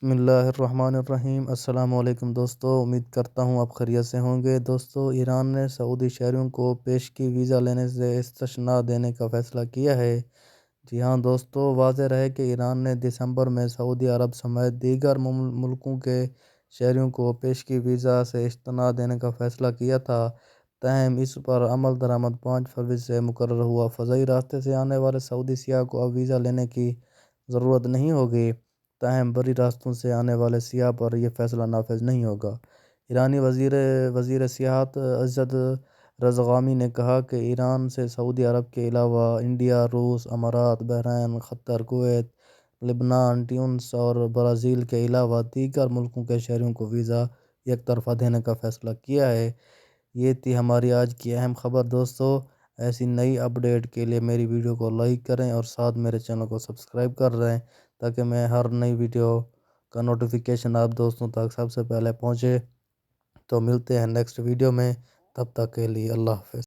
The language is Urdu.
بسم اللہ الرحمن الرحیم۔ السلام علیکم دوستو، امید کرتا ہوں آپ خیریت سے ہوں گے۔ دوستو، ایران نے سعودی شہریوں کو پیشگی ویزا لینے سے استثناء دینے کا فیصلہ کیا ہے۔ جی ہاں دوستو، واضح رہے کہ ایران نے دسمبر میں سعودی عرب سمیت دیگر ملکوں کے شہریوں کو پیشگی ویزا سے استثناء دینے کا فیصلہ کیا تھا۔ تاہم اس پر عمل درآمد 5 فروری سے مقرر ہوا۔ فضائی راستے سے آنے والے سعودی سیاح کو اب ویزا لینے کی ضرورت نہیں ہوگی۔ تاہم بری راستوں سے آنے والے سیاح پر یہ فیصلہ نافذ نہیں ہوگا۔ ایرانی وزیر سیاحت عزت رضاغانی نے کہا کہ ایران سے سعودی عرب کے علاوہ انڈیا، روس، امارات، بحرین، قطر، کویت، لبنان، ٹیونس اور برازیل کے علاوہ دیگر ملکوں کے شہریوں کو ویزا یک طرفہ دینے کا فیصلہ کیا ہے۔ یہ تھی ہماری آج کی اہم خبر دوستو۔ ایسی نئی اپڈیٹ کے لیے میری ویڈیو کو لائک کریں اور ساتھ میرے چینل کو سبسکرائب کر رہے ہیں تاکہ میں ہر نئی ویڈیو کا نوٹیفیکیشن آپ دوستوں تک سب سے پہلے پہنچے۔ تو ملتے ہیں نیکسٹ ویڈیو میں، تب تک کے لیے اللہ حافظ۔